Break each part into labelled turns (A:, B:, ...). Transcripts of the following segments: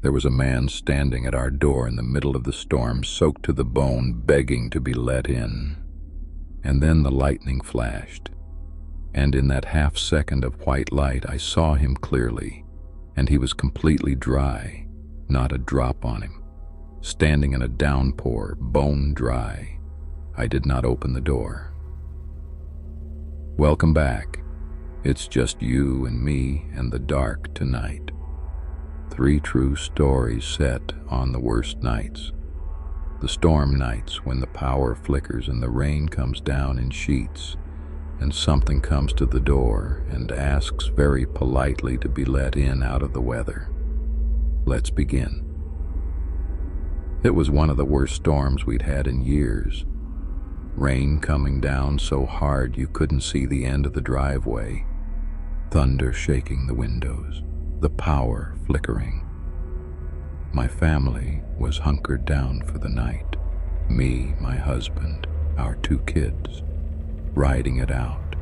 A: There was a man standing at our door in the middle of the storm, soaked to the bone, begging to be let in. And then the lightning flashed, and in that half second of white light I saw him clearly, and he was completely dry, not a drop on him, standing in a downpour, bone dry. I did not open the door. Welcome back. It's just you and me and the dark tonight. 3 true stories set on the worst nights. The storm nights when the power flickers and the rain comes down in sheets, and something comes to the door and asks very politely to be let in out of the weather. Let's begin. It was one of the worst storms we'd had in years. Rain coming down so hard you couldn't see the end of the driveway. Thunder shaking the windows. The power flickering. My family was hunkered down for the night. Me, my husband, our 2 kids, riding it out.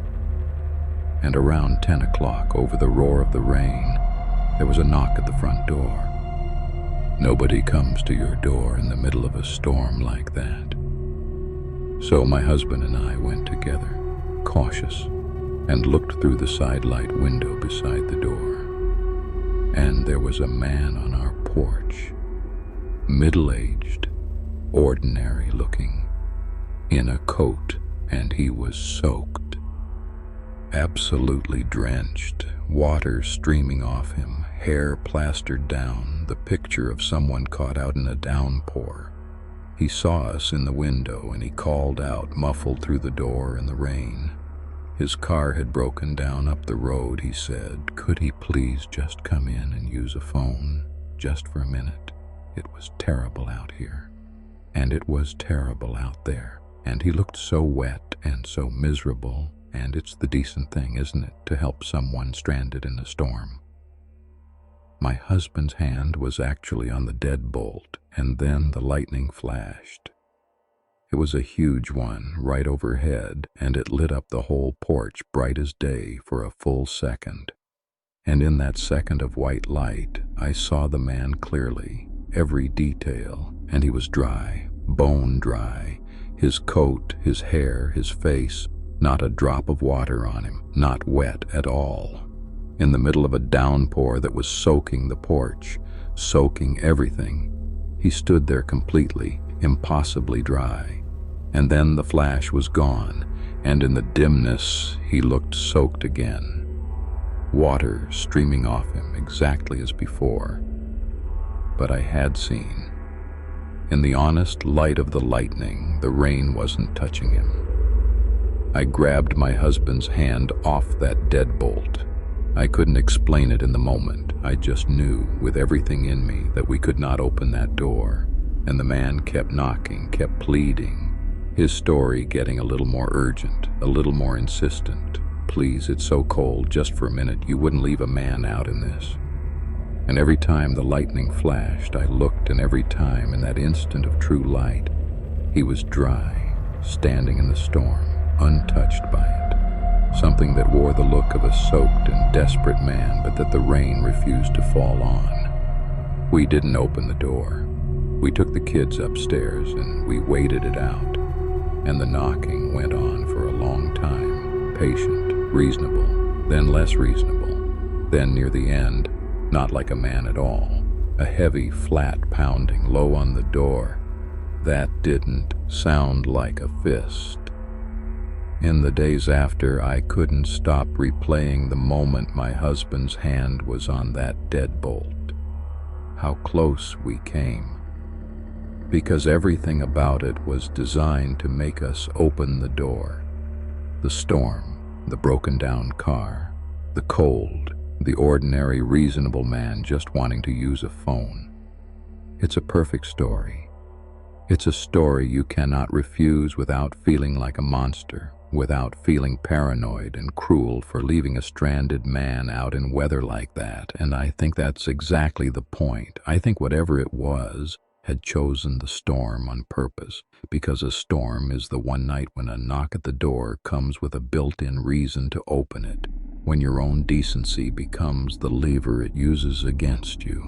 A: And around 10 o'clock, over the roar of the rain, there was a knock at the front door. Nobody comes to your door in the middle of a storm like that. So my husband and I went together, cautious, and looked through the side light window beside the door. And there was a man on our porch, middle-aged, ordinary looking, in a coat, and he was soaked, absolutely drenched, water streaming off him, hair plastered down, the picture of someone caught out in a downpour. He saw us in the window and he called out, muffled through the door in the rain. His car had broken down up the road, he said. Could he please just come in and use a phone, just for a minute? It was terrible out here, and it was terrible out there, and he looked so wet and so miserable, and it's the decent thing, isn't it, to help someone stranded in a storm. My husband's hand was actually on the deadbolt, and then the lightning flashed. It was a huge one right overhead, and it lit up the whole porch bright as day for a full second. And in that second of white light, I saw the man clearly, every detail, and he was dry, bone dry, his coat, his hair, his face, not a drop of water on him, not wet at all. In the middle of a downpour that was soaking the porch, soaking everything, he stood there completely, impossibly dry. And then the flash was gone, and in the dimness he looked soaked again. Water streaming off him exactly as before. But I had seen. In the honest light of the lightning, the rain wasn't touching him. I grabbed my husband's hand off that deadbolt. I couldn't explain it in the moment. I just knew with everything in me that we could not open that door. And the man kept knocking, kept pleading. His story getting a little more urgent, a little more insistent. Please, it's so cold, just for a minute, you wouldn't leave a man out in this. And every time the lightning flashed, I looked, and every time in that instant of true light, he was dry, standing in the storm, untouched by it. Something that wore the look of a soaked and desperate man, but that the rain refused to fall on. We didn't open the door. We took the kids upstairs, and we waited it out. And the knocking went on for a long time, patient, reasonable, then less reasonable. Then near the end, not like a man at all, a heavy, flat pounding low on the door. That didn't sound like a fist. In the days after, I couldn't stop replaying the moment my husband's hand was on that deadbolt. How close we came. Because everything about it was designed to make us open the door. The storm, the broken down car, the cold, the ordinary reasonable man just wanting to use a phone. It's a perfect story. It's a story you cannot refuse without feeling like a monster, without feeling paranoid and cruel for leaving a stranded man out in weather like that. And I think that's exactly the point. I think whatever it was, had chosen the storm on purpose, because a storm is the one night when a knock at the door comes with a built-in reason to open it, when your own decency becomes the lever it uses against you.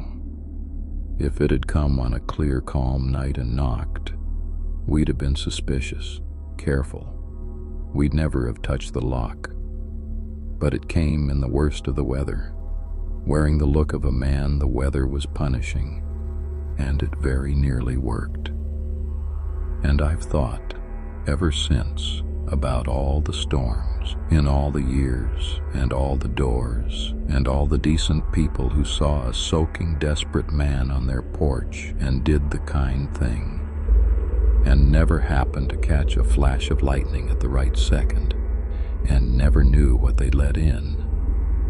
A: If it had come on a clear, calm night and knocked, we'd have been suspicious, careful. We'd never have touched the lock. But it came in the worst of the weather, wearing the look of a man the weather was punishing, and it very nearly worked. And I've thought, ever since, about all the storms, in all the years, and all the doors, and all the decent people who saw a soaking, desperate man on their porch and did the kind thing, and never happened to catch a flash of lightning at the right second, and never knew what they let in.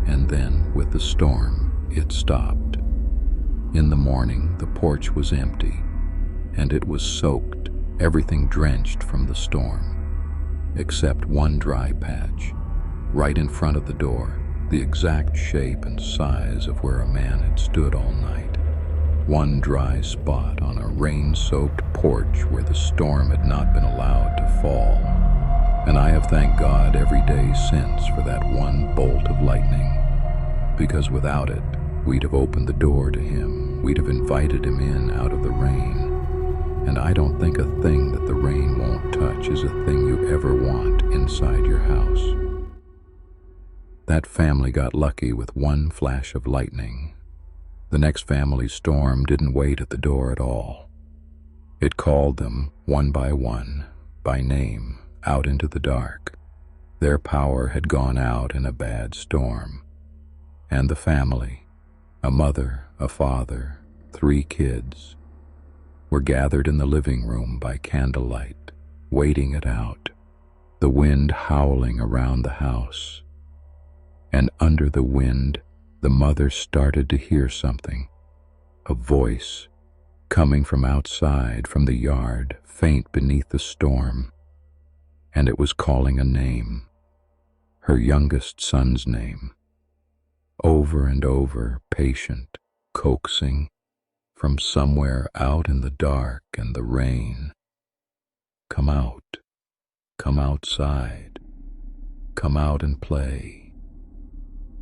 A: And then, with the storm, it stopped. In the morning, the porch was empty, and it was soaked, everything drenched from the storm, except one dry patch, right in front of the door, the exact shape and size of where a man had stood all night. One dry spot on a rain-soaked porch where the storm had not been allowed to fall. And I have thanked God every day since for that one bolt of lightning, because without it, we'd have opened the door to him. We'd have invited him in out of the rain. And I don't think a thing that the rain won't touch is a thing you ever want inside your house. That family got lucky with one flash of lightning. The next family's storm didn't wait at the door at all. It called them, one, by name, out into the dark. Their power had gone out in a bad storm. And the family, a mother, a father, 3 kids, were gathered in the living room by candlelight, waiting it out, the wind howling around the house. And under the wind, the mother started to hear something, a voice, coming from outside, from the yard, faint beneath the storm. And it was calling a name, her youngest son's name, over and over, patient, coaxing, from somewhere out in the dark and the rain. Come out, come outside, come out and play.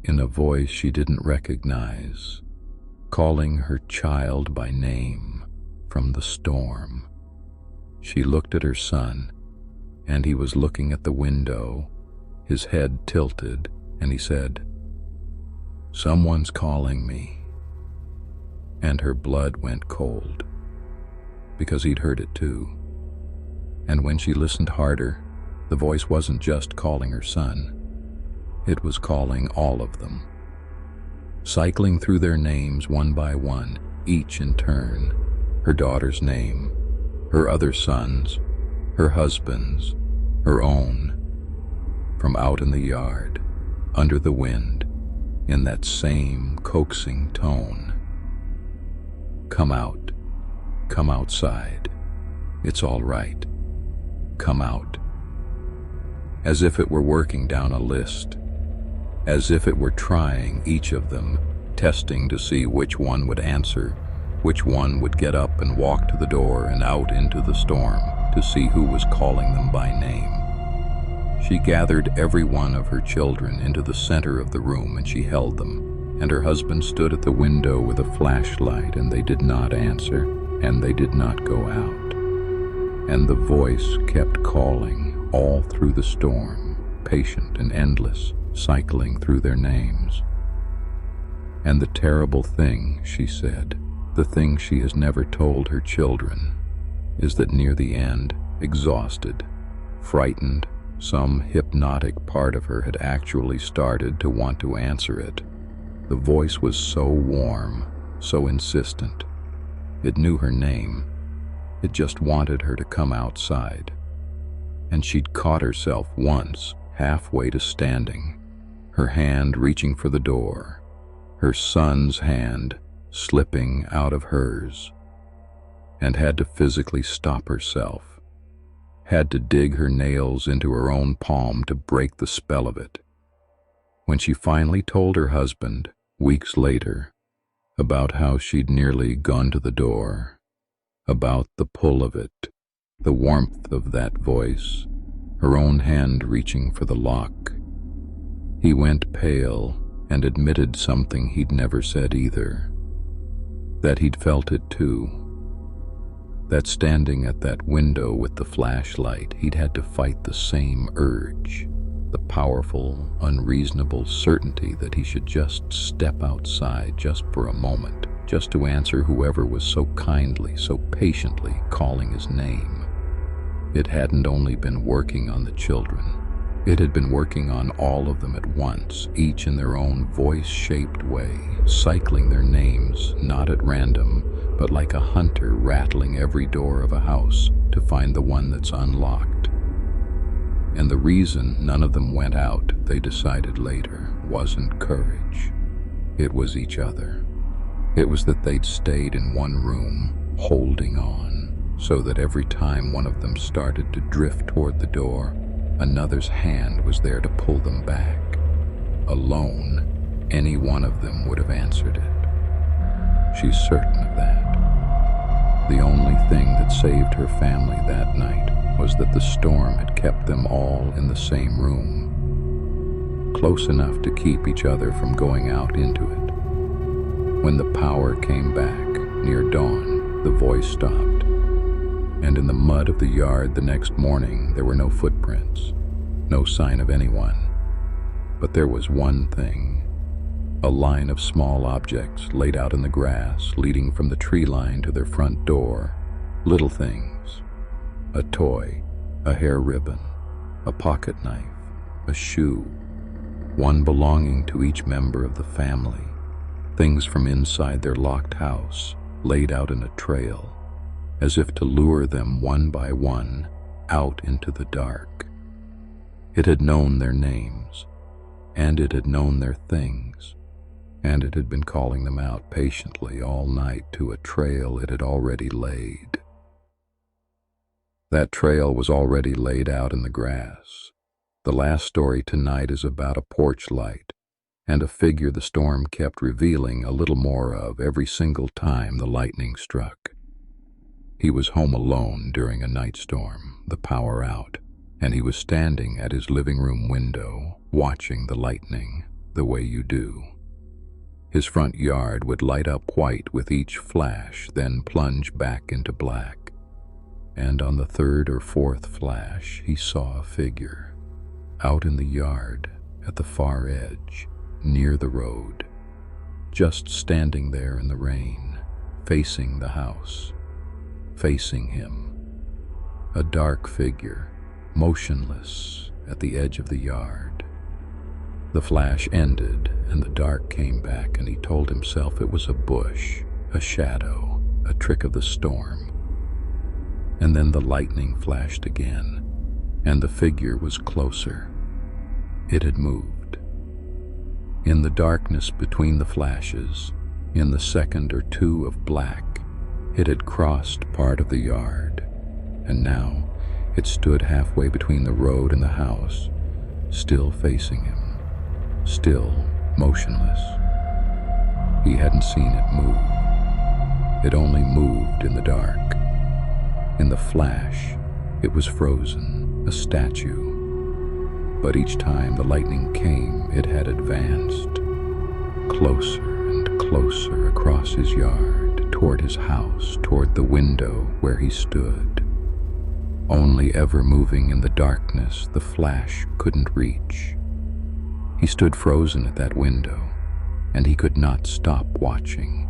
A: In a voice she didn't recognize, calling her child by name from the storm. She looked at her son, and he was looking at the window, his head tilted, and he said, "Someone's calling me." And her blood went cold, because he'd heard it too. And when she listened harder, the voice wasn't just calling her son. It was calling all of them, cycling through their names one by one, each in turn, her daughter's name, her other son's, her husband's, her own, from out in the yard, under the wind, in that same coaxing tone. Come out, come outside, it's all right, come out. As if it were working down a list, as if it were trying each of them, testing to see which one would answer, which one would get up and walk to the door and out into the storm to see who was calling them by name. She gathered every one of her children into the center of the room and she held them. And her husband stood at the window with a flashlight, and they did not answer, and they did not go out. And the voice kept calling all through the storm, patient and endless, cycling through their names. And the terrible thing, she said, the thing she has never told her children, is that near the end, exhausted, frightened, some hypnotic part of her had actually started to want to answer it. The voice was so warm, so insistent. It knew her name. It just wanted her to come outside. And she'd caught herself once, halfway to standing, her hand reaching for the door, her son's hand slipping out of hers, and had to physically stop herself, had to dig her nails into her own palm to break the spell of it. When she finally told her husband, weeks later, about how she'd nearly gone to the door, about the pull of it, the warmth of that voice, her own hand reaching for the lock, he went pale and admitted something he'd never said either. that he'd felt it too. That standing at that window with the flashlight, he'd had to fight the same urge, the powerful, unreasonable certainty that he should just step outside just for a moment, just to answer whoever was so kindly, so patiently calling his name. It hadn't only been working on the children. It had been working on all of them at once, each in their own voice-shaped way, cycling their names, not at random, but like a hunter rattling every door of a house to find the one that's unlocked. And the reason none of them went out, they decided later, wasn't courage. It was each other. It was that they'd stayed in one room, holding on, so that every time one of them started to drift toward the door, another's hand was there to pull them back. Alone, any one of them would have answered it. She's certain of that. The only thing that saved her family that night was that the storm had kept them all in the same room, close enough to keep each other from going out into it. When the power came back, near dawn, the voice stopped, and in the mud of the yard the next morning there were no footprints, no sign of anyone. But there was one thing. A line of small objects laid out in the grass, leading from the tree line to their front door. Little things. A toy, a hair ribbon, a pocket knife, a shoe, one belonging to each member of the family. Things from inside their locked house, laid out in a trail, as if to lure them one by one out into the dark. It had known their names, and it had known their things, and it had been calling them out patiently all night to a trail it had already laid. That trail was already laid out in the grass. The last story tonight is about a porch light, and a figure the storm kept revealing a little more of every single time the lightning struck. He was home alone during a night storm, the power out, and he was standing at his living room window, watching the lightning, the way you do. His front yard would light up white with each flash, then plunge back into black. And on the third or fourth flash, he saw a figure, out in the yard, at the far edge, near the road, just standing there in the rain, facing the house, facing him. A dark figure, motionless at the edge of the yard. The flash ended, and the dark came back, and he told himself it was a bush, a shadow, a trick of the storm. And then the lightning flashed again, and the figure was closer. It had moved. In the darkness between the flashes, in the second or two of black, it had crossed part of the yard, and now it stood halfway between the road and the house, still facing him. Still motionless. He hadn't seen it move. It only moved in the dark. In the flash, it was frozen, a statue. But each time the lightning came, it had advanced, closer and closer across his yard, toward his house, toward the window where he stood. Only ever moving in the darkness the flash couldn't reach. He stood frozen at that window, and he could not stop watching,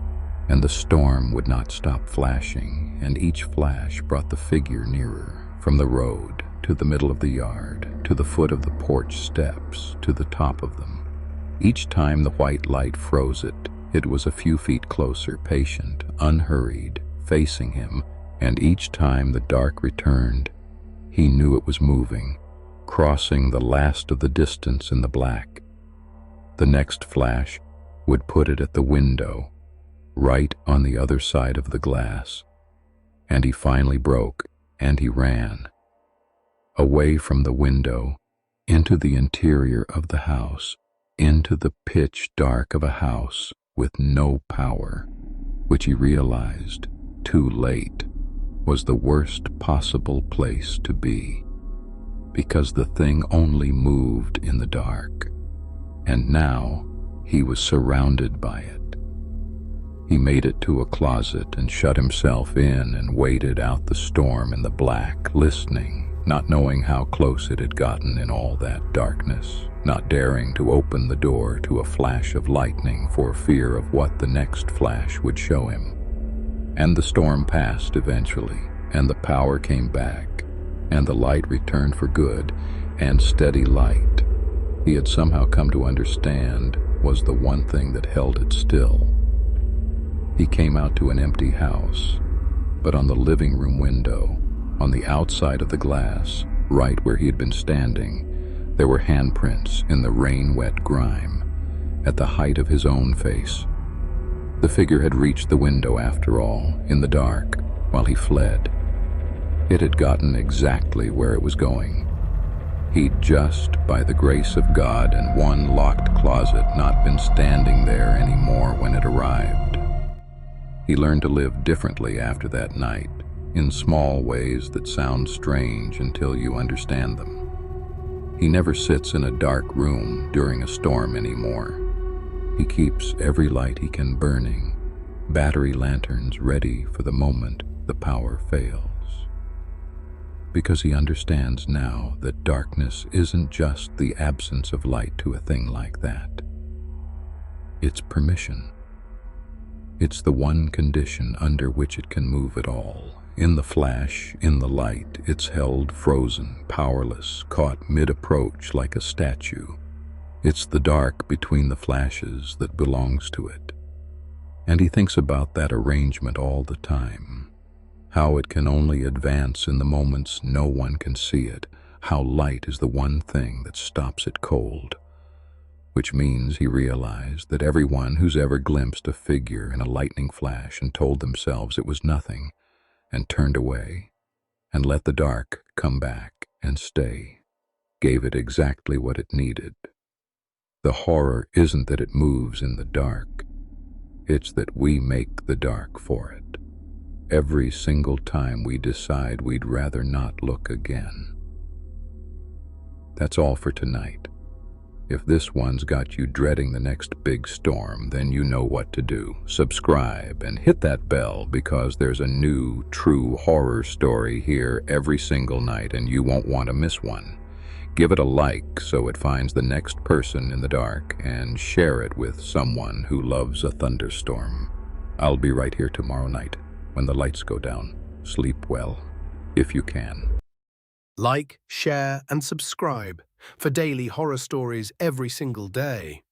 A: and the storm would not stop flashing, and each flash brought the figure nearer, from the road to the middle of the yard, to the foot of the porch steps, to the top of them. Each time the white light froze it, it was a few feet closer, patient, unhurried, facing him, and each time the dark returned, he knew it was moving, crossing the last of the distance in the black. The next flash would put it at the window, right on the other side of the glass. And he finally broke, and he ran. Away from the window, into the interior of the house, into the pitch dark of a house with no power, which he realized, too late, was the worst possible place to be, because the thing only moved in the dark. And now he was surrounded by it. He made it to a closet and shut himself in and waited out the storm in the black, listening, not knowing how close it had gotten in all that darkness, not daring to open the door to a flash of lightning for fear of what the next flash would show him. And the storm passed eventually, and the power came back, and the light returned for good, and steady light, he had somehow come to understand, was the one thing that held it still. He came out to an empty house, but on the living room window, on the outside of the glass, right where he had been standing, there were handprints in the rain-wet grime, at the height of his own face. The figure had reached the window after all, in the dark, while he fled. It had gotten exactly where it was going. He'd just, by the grace of God and one locked closet, not been standing there anymore when it arrived. He learned to live differently after that night, in small ways that sound strange until you understand them. He never sits in a dark room during a storm anymore. He keeps every light he can burning, battery lanterns ready for the moment the power fails. Because he understands now that darkness isn't just the absence of light to a thing like that. It's permission. It's the one condition under which it can move at all. In the flash, in the light, it's held frozen, powerless, caught mid-approach like a statue. It's the dark between the flashes that belongs to it. And he thinks about that arrangement all the time. How it can only advance in the moments no one can see it. How light is the one thing that stops it cold. Which means he realized that everyone who's ever glimpsed a figure in a lightning flash and told themselves it was nothing, and turned away, and let the dark come back and stay, gave it exactly what it needed. The horror isn't that it moves in the dark, it's that we make the dark for it. Every single time we decide we'd rather not look again. That's all for tonight. If this one's got you dreading the next big storm, then you know what to do. Subscribe and hit that bell because there's a new, true horror story here every single night and you won't want to miss one. Give it a like so it finds the next person in the dark and share it with someone who loves a thunderstorm. I'll be right here tomorrow night when the lights go down. Sleep well, if you can.
B: Like, share, and subscribe for daily horror stories every single day.